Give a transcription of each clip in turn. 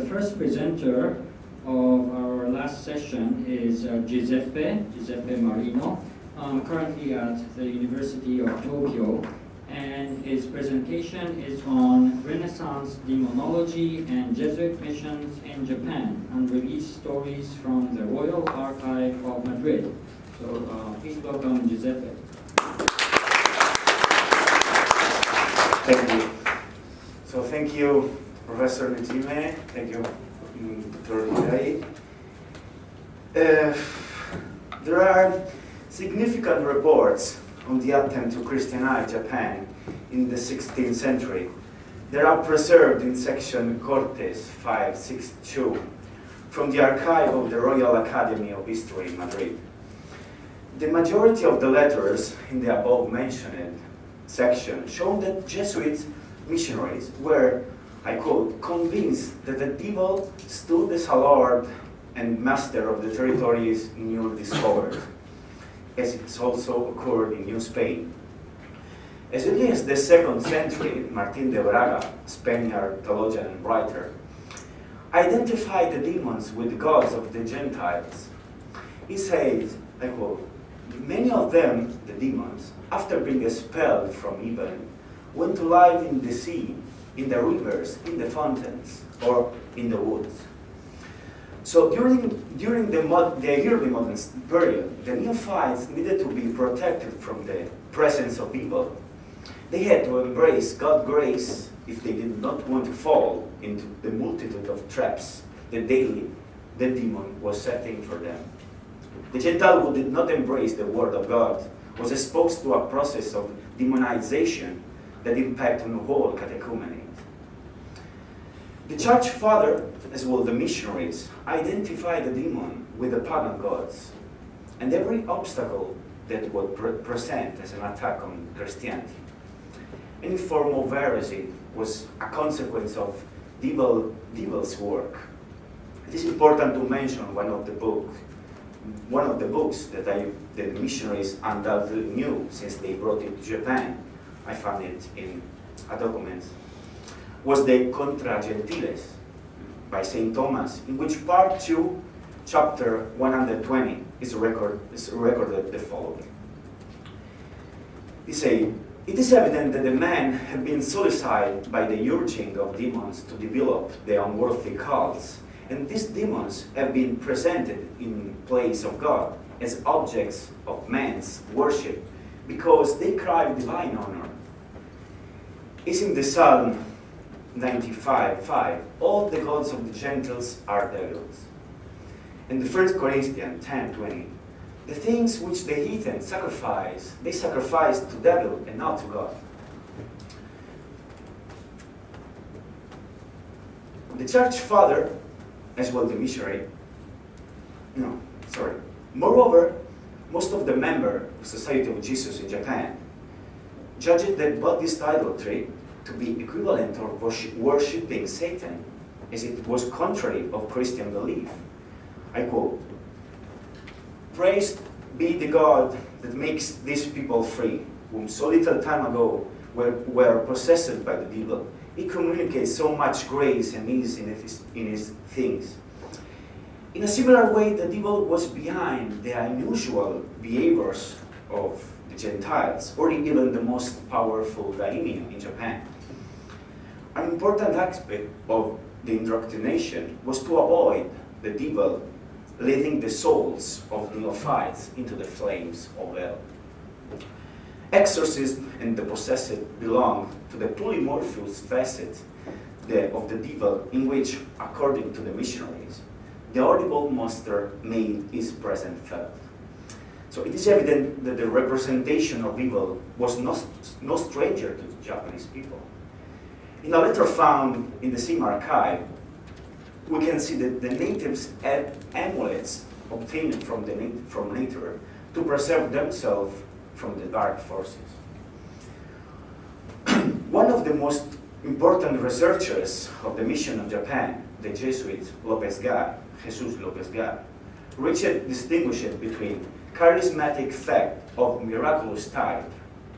first presenter of our last session is Giuseppe Marino, currently at the University of Tokyo, and his presentation is on Renaissance Demonology and Jesuit missions in Japan, unreleased stories from the Royal Archive of Madrid. So please welcome Giuseppe. Thank you. So thank you, Professor Lucime. Thank you, Dr. Lirai. There are significant reports on the attempt to Christianize Japan in the 16th century. They are preserved in section Cortes 562 from the archive of the Royal Academy of History in Madrid. The majority of the letters in the above mentioned section show that Jesuit missionaries were, I quote, convinced that the devil stood as a lord and master of the territories newly discovered, as it's also occurred in New Spain. As early as the 2nd century, Martin de Braga, Spaniard theologian and writer, identified the demons with the gods of the Gentiles. He says, I quote, many of them, the demons, after being expelled from heaven, went to live in the sea, in the rivers, in the fountains, or in the woods. So during the early modern period, the neophytes needed to be protected from the presence of evil. They had to embrace God's grace if they did not want to fall into the multitude of traps that daily the demon was setting for them. The Gentile who did not embrace the word of God was exposed to a process of demonization that impacted on the whole catechumenate. The church father, as well the missionaries, identified the demon with the pagan gods and every obstacle that would present as an attack on Christianity. Any form of heresy was a consequence of devil's work. It is important to mention one of the books that the missionaries undoubtedly knew since they brought it to Japan. I found it in a document. Was the Contra Gentiles by St. Thomas, in which part 2, chapter 120 is recorded the following. He says, it is evident that the man had been solicited by the urging of demons to develop the unworthy cults, and these demons have been presented in place of God as objects of man's worship because they crave divine honor. It's in the Psalm 95:5, all the gods of the Gentiles are devils. In the 1 Corinthians 10:20, the things which the heathen sacrifice, they sacrifice to devil and not to God. The church father, as well the missionary, moreover, most of the members of Society of Jesus in Japan judged that Buddhist idolatry to be equivalent of worshipping Satan, as it was contrary of Christian belief. I quote, praised be the God that makes these people free, whom so little time ago were possessed by the devil. He communicates so much grace and ease in his things. In a similar way, the devil was behind the unusual behaviors of the Gentiles, or even the most powerful daimyo in Japan. An important aspect of the indoctrination was to avoid the devil leading the souls of neophytes into the flames of hell. Exorcism and the possessed belong to the polymorphous facet of the devil, in which, according to the missionaries, the horrible monster made his presence felt. So it is evident that the representation of evil was no stranger to the Japanese people. In a letter found in the same archive, we can see that the natives had amulets obtained from nature to preserve themselves from the dark forces. One of the most important researchers of the mission of Japan, the Jesuit Jesus Lopez Gar, distinguished between charismatic fact of miraculous type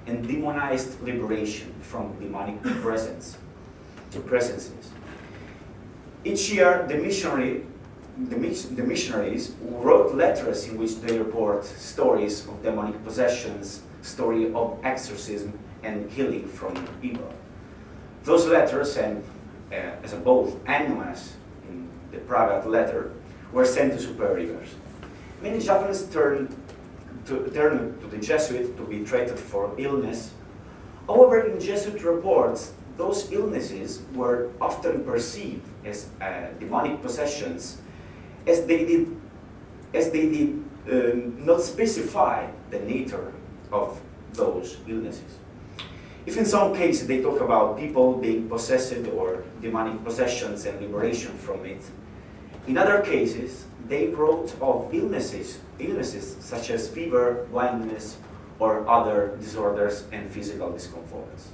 and demonized liberation from demonic presences. Each year, the missionaries wrote letters in which they report stories of demonic possessions, story of exorcism, and healing from evil. Those letters, and as both anonymous in the private letter, were sent to superiors. Many Japanese turned to the Jesuit to be treated for illness. However, in Jesuit reports, those illnesses were often perceived as demonic possessions, as they did not specify the nature of those illnesses. If in some cases they talk about people being possessed or demonic possessions and liberation from it, in other cases they wrote of illnesses such as fever, blindness, or other disorders and physical discomforts.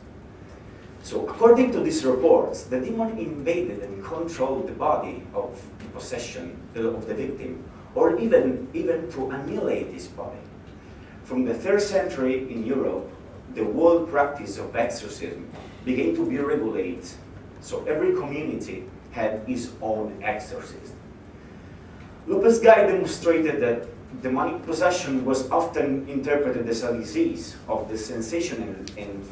So according to these reports, the demon invaded and controlled the body of the possession of the victim, or even to annihilate his body. From the 3rd century in Europe, the whole practice of exorcism began to be regulated, so every community had its own exorcist. Lopez Guy demonstrated that demonic possession was often interpreted as a disease of the sensation and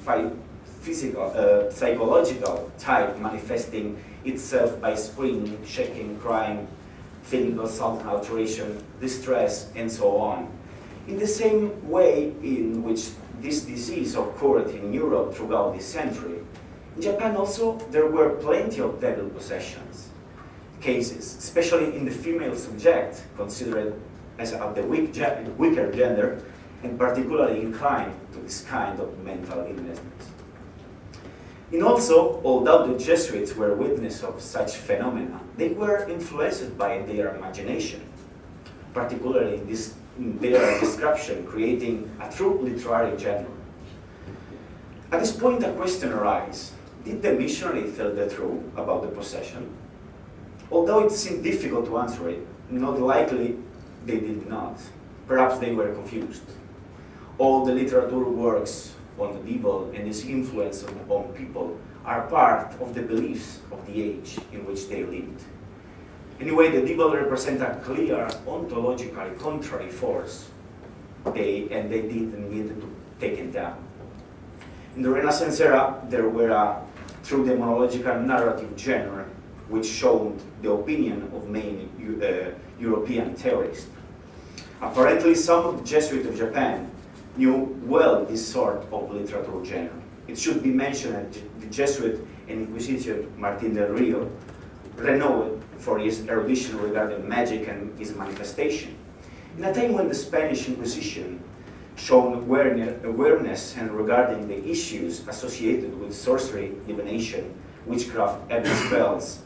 physical, psychological type, manifesting itself by screaming, shaking, crying, feeling of sudden alteration, distress, and so on. In the same way in which this disease occurred in Europe throughout this century, in Japan also there were plenty of devil possessions cases, especially in the female subject, considered as of the weaker gender, and particularly inclined to this kind of mental illness. And also, although the Jesuits were witness of such phenomena, they were influenced by their imagination, particularly in their description, creating a true literary genre. At this point, a question arises: did the missionary tell the truth about the possession? Although it seemed difficult to answer it, not likely they did not. Perhaps they were confused. All the literature works on the devil and his influence on people are part of the beliefs of the age in which they lived. Anyway, the devil represents a clear, ontologically contrary force, and they didn't need to take it down. In the Renaissance era, there were a true demonological narrative genre which showed the opinion of many European theorists. Apparently, some of the Jesuits of Japan knew well this sort of literature genre. It should be mentioned that the Jesuit and Inquisitor Martin del Rio, renowned for his erudition regarding magic and its manifestation, in a time when the Spanish Inquisition showed awareness and regarding the issues associated with sorcery, divination, witchcraft, heavy spells,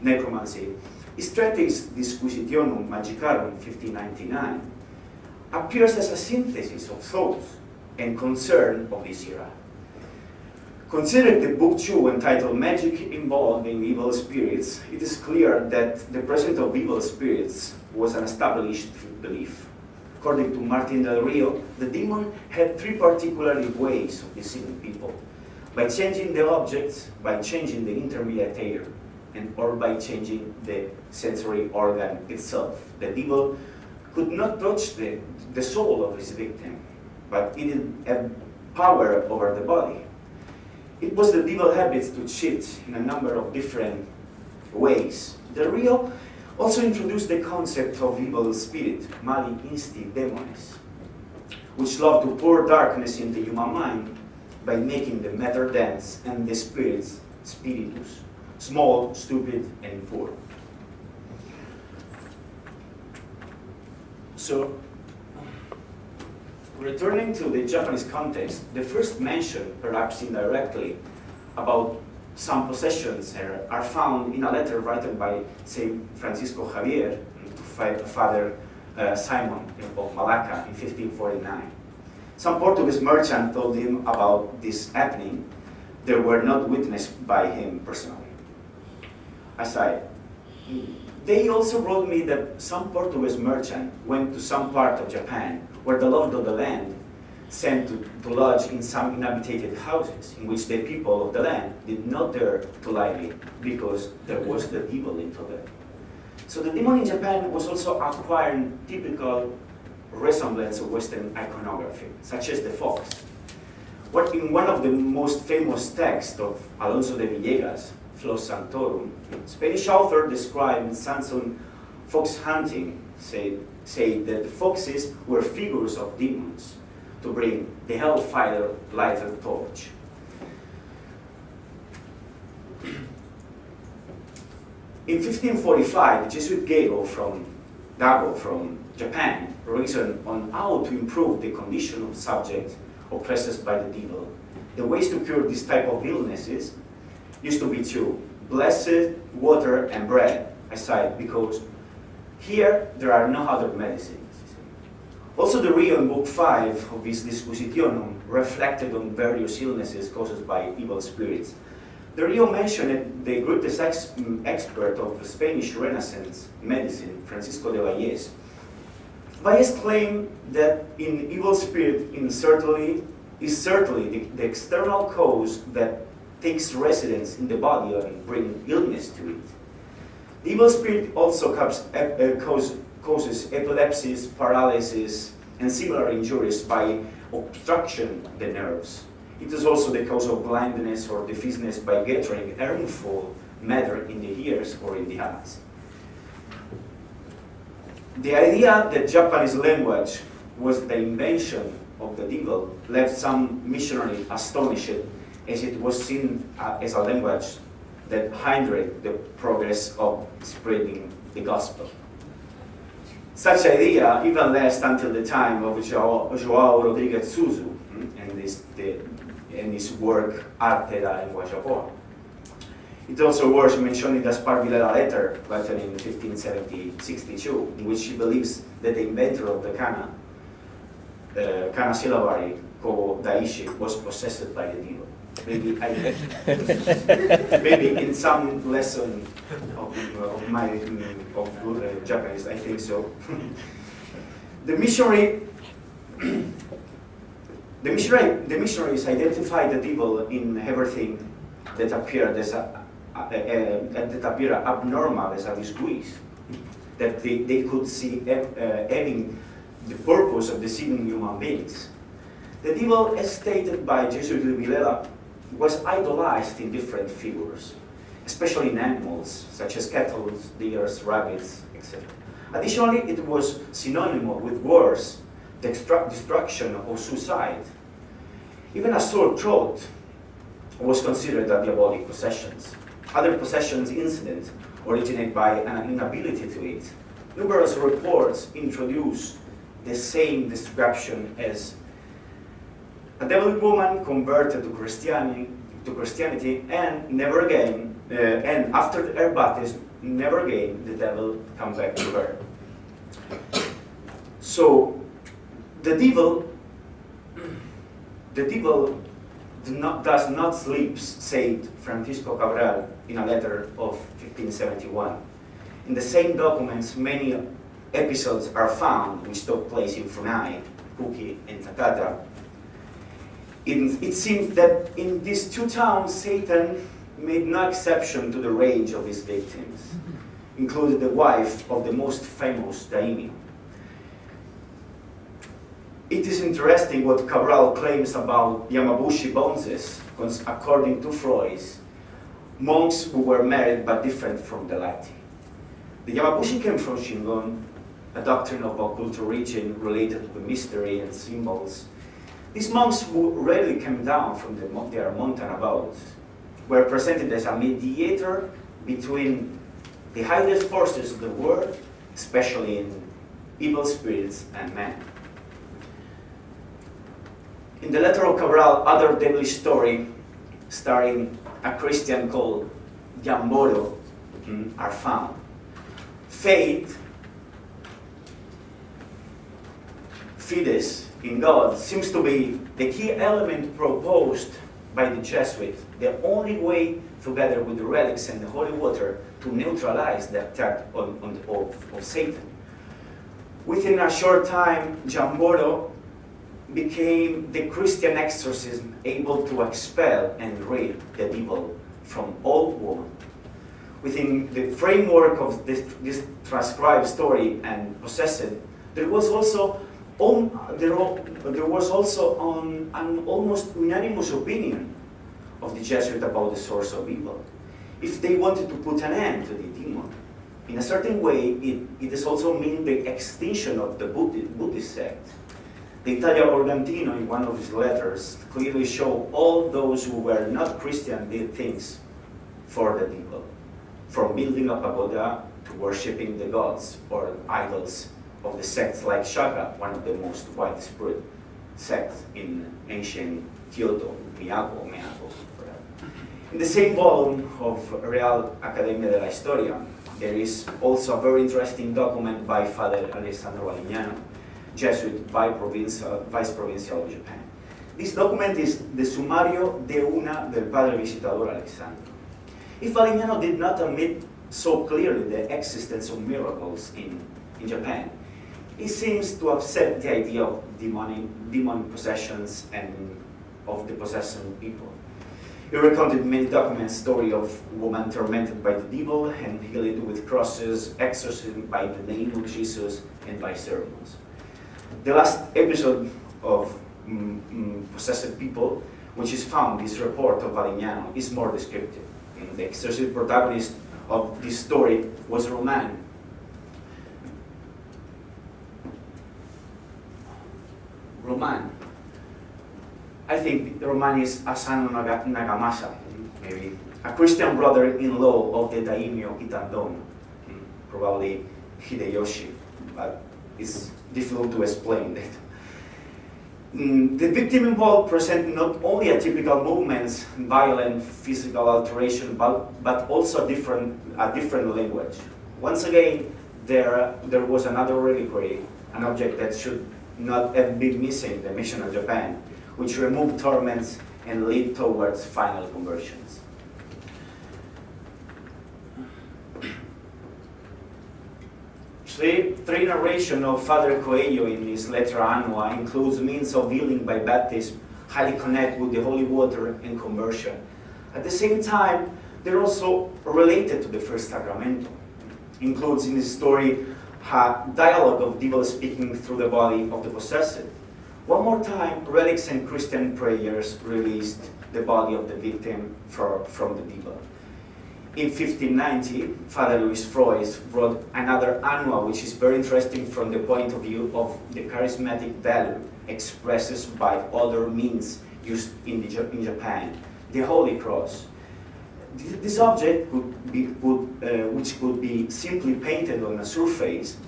necromancy, his treatise Disquisitionum Magicarum 1599 appears as a synthesis of thoughts and concern of this era. Considering the book 2 entitled Magic Involving Evil Spirits, it is clear that the presence of evil spirits was an established belief. According to Martin del Rio, the demon had 3 particular ways of deceiving people: by changing the objects, by changing the intermediator, or by changing the sensory organ itself. The devil could not touch the soul of his victim, but it did have power over the body. It was the devil's habits to cheat in a number of different ways. Del Rio also introduced the concept of evil spirit, mali insti demones, which love to pour darkness into human mind by making the matter dense and the spirits spiritus, small, stupid, and poor. So, returning to the Japanese context, the first mention, perhaps indirectly, about some possessions are found in a letter written by Saint Francisco Javier to Father Simon of Malacca in 1549. Some Portuguese merchant told him about this happening. They were not witnessed by him personally. Aside, they also wrote me that some Portuguese merchant went to some part of Japan where the lord of the land sent to lodge in some inhabited houses, in which the people of the land did not dare to live because there was the devil into them. So the demon in Japan was also acquiring typical resemblance of Western iconography, such as the fox. What in one of the most famous texts of Alonso de Villegas, Flos Sanctorum, Spanish author described Sanson fox hunting, said that the foxes were figures of demons to bring the hellfire lighted torch. In 1545, the Jesuit Dago from Japan reasoned on how to improve the condition of subjects oppressed by the devil. The ways to cure this type of illnesses used to be two: blessed water and bread, aside, because here there are no other medicines. Also, the Rio in Book 5 of his Disquisitionum reflected on various illnesses caused by evil spirits. The Rio mentioned the greatest expert of Spanish Renaissance medicine, Francisco de Valles. Valles claimed that in evil spirit is certainly the external cause that takes residence in the body and brings illness to it. The evil spirit also causes epilepsies, paralysis, and similar injuries by obstruction the nerves. It is also the cause of blindness or deafness by gathering harmful matter in the ears or in the eyes. The idea that Japanese language was the invention of the devil left some missionaries astonished, as it was seen as a language that hindered the progress of spreading the Such idea even lasted until the time of João Rodrigues Suzu and his work Arte da Lingua Japón. It also was mentioned in the Sparvillera letter written in 1562, in which he believes that the inventor of the kana syllabary, Ko Daishi, was possessed by the devil. Maybe in some lesson of good Japanese, I think so. The missionaries identified the devil in everything that appeared abnormal as a disgrace, that they could see having the purpose of deceiving human beings. The devil, as stated by Jesuit Vilela, was idolized in different figures, especially in animals, such as cattle, deers, rabbits, etc. Additionally, it was synonymous with wars, destruction, or suicide. Even a sore throat was considered a diabolic possession. Other possessions incidents originate by an inability to eat. Numerous reports introduce the same description as a devilic woman converted to Christianity and never again, and after her baptism, never again the devil come back to her. So the devil does not sleep, said Francisco Cabral in a letter of 1571. In the same documents, many episodes are found which took place in Funai, Kuki, and Takata. It seems that in these two towns, Satan made no exception to the rage of his victims, including the wife of the most famous daimyo. It is interesting what Cabral claims about Yamabushi bonzes, according to Freud, monks who were married but different from the laity. The Yamabushi came from Shingon, a doctrine of occult origin related to mystery and symbols. These monks, who rarely came down from their mountain abodes, were presented as a mediator between the highest forces of the world, especially in evil spirits and men. In the letter of Cabral, other devilish story starring a Christian called Jamboro are found. Faith, fides in God, seems to be the key element proposed by the Jesuit, the only way, together with the relics and the holy water, to neutralize the attack of Satan. Within a short time, Jamboro became the Christian exorcism able to expel and rid the devil from all women. Within the framework of this transcribed story and possessed, there was also an almost unanimous opinion of the Jesuit about the source of evil. If they wanted to put an end to the demon, in a certain way, it does also mean the extinction of the Buddhist sect. The Italian Organtino, in one of his letters, clearly showed all those who were not Christian did things for the devil, from building a pagoda to worshipping the gods or idols of the sects like Shaka, one of the most widespread sects in ancient Kyoto, Miyako. In the same volume of Real Academia de la Historia, there is also a very interesting document by Father Alessandro Valignano, Jesuit Vice Provincial of Japan. This document is the Sumario de una del Padre Visitador Alessandro. If Valignano did not admit so clearly the existence of miracles in Japan, he seems to accept the idea of demon possessions and of the possessing people. He recounted many documents, story of women tormented by the devil and healed with crosses, exorcism by the name of Jesus, and by sermons. The last episode of Possessed People, which is found in this report of Valignano, is more descriptive. The exorcist protagonist of this story was Roman. I think Roman is Asano Nagamasa, maybe a Christian brother-in-law of the daimyo Itandon, probably Hideyoshi, but it's difficult to explain that. The victim involved present not only atypical movements, violent physical alteration, but also a different language. Once again, there was another reliquary, an object that should not have been missing in the mission of Japan, which removed torments and lead towards final conversions. Three narration of Father Coelho in his letter Annua includes means of healing by baptism, highly connect with the holy water and conversion. At the same time, they're also related to the first sacramento. Includes in his story a dialogue of devil speaking through the body of the possessed. One more time, relics and Christian prayers released the body of the victim from the devil. In 1590, Father Luis Frois wrote another Annua, which is very interesting from the point of view of the charismatic value expressed by other means used in Japan, the Holy Cross. This object, which could be simply painted on a surface,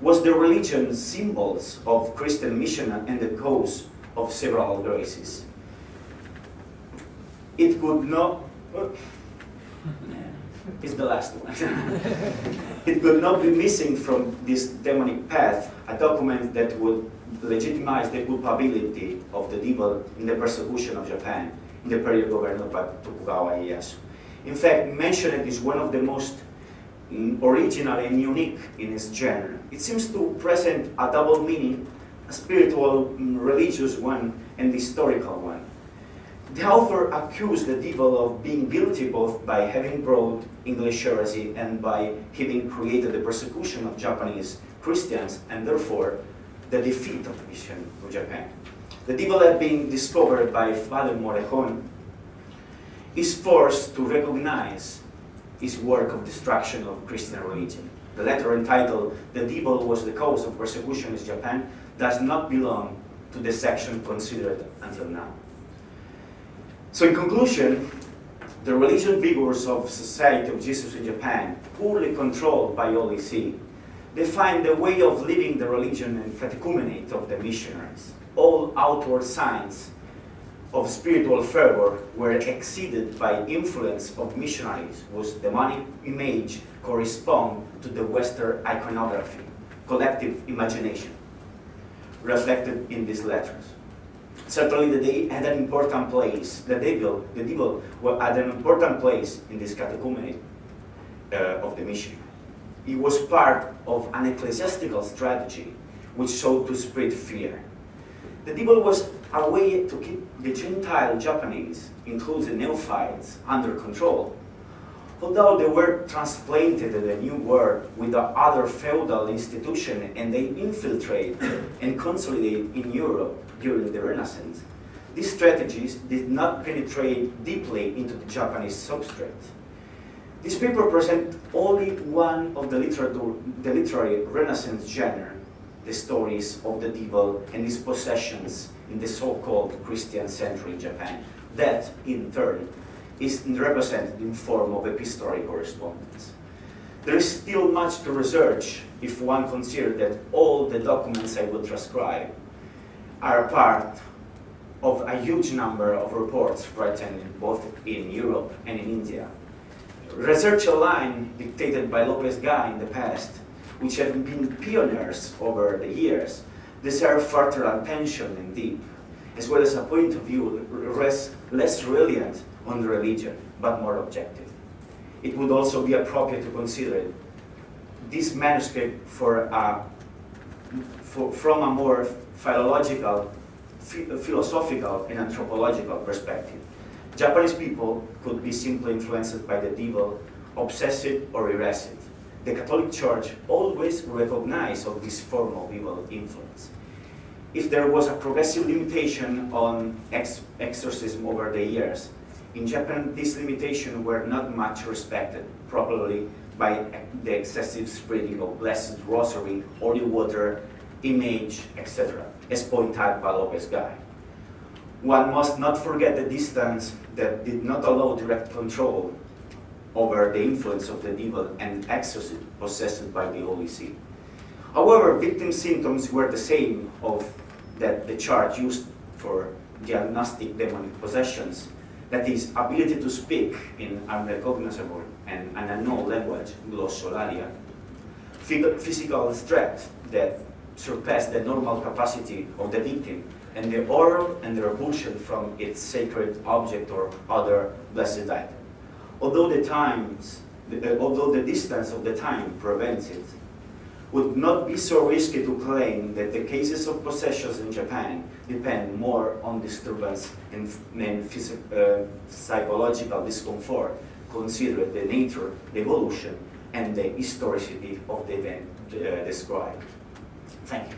was the religion symbols of Christian mission and the cause of several graces. It could not... It's the last one. It could not be missing from this demonic path a document that would legitimize the culpability of the devil in the persecution of Japan in the period governed by Tokugawa Ieyasu. In fact, mentioned is one of the most original and unique in its genre. It seems to present a double meaning, a spiritual, religious one, and the historical one. The author accused the devil of being guilty both by having brought English heresy and by having created the persecution of Japanese Christians and therefore the defeat of the mission of Japan. The devil had been discovered by Father Morejon, is forced to recognize his work of destruction of Christian religion. The letter entitled "The Devil Was the Cause of Persecution in Japan" does not belong to the section considered until now. So in conclusion, the religious vigors of Society of Jesus in Japan, poorly controlled by Holy See, define the way of living the religion and catechumenate of the missionaries. All outward signs of spiritual fervor were exceeded by influence of missionaries whose demonic image correspond to the Western iconography, collective imagination, reflected in these letters. Certainly they had an important place, the devil had an important place in this catechumenate of the mission. It was part of an ecclesiastical strategy which sought to spread fear. The devil was a way to keep the Gentile Japanese, including neophytes, under control. Although they were transplanted to the New World with the other feudal institution and they infiltrate and consolidate in Europe during the Renaissance, these strategies did not penetrate deeply into the Japanese substrate. This paper presents only one of the literary Renaissance genre, the stories of the devil and his possessions in the so-called Christian-centric Japan, that, in turn, is represented in form of epistolary correspondence. There is still much to research if one considers that all the documents I will transcribe are part of a huge number of reports written both in Europe and in India. Research line dictated by Lopez Guy in the past, which have been pioneers over the years, deserve further attention and deep, as well as a point of view less reliant on religion, but more objective. It would also be appropriate to consider this manuscript from a more philological, philosophical, and anthropological perspective. Japanese people could be simply influenced by the devil, obsessed or erased. The Catholic Church always recognized of this form of evil influence. If there was a progressive limitation on exorcism over the years, in Japan these limitations were not much respected, probably by the excessive spreading of Blessed Rosary, holy water, image, etc., as pointed out by Lopez Guy. One must not forget the distance that did not allow direct control over the influence of the devil and exorcism possessed by the Holy See. However, victim symptoms were the same of that the church used for diagnostic demonic possessions, that is, ability to speak in unrecognizable and an unknown language, glossolalia, physical threat that surpassed the normal capacity of the victim, and the horror and the repulsion from its sacred object or other blessed item. Although the distance of the time prevents it, would not be so risky to claim that the cases of possessions in Japan depend more on disturbance and psychological discomfort, considering the nature, the evolution, and the historicity of the event described. Thank you.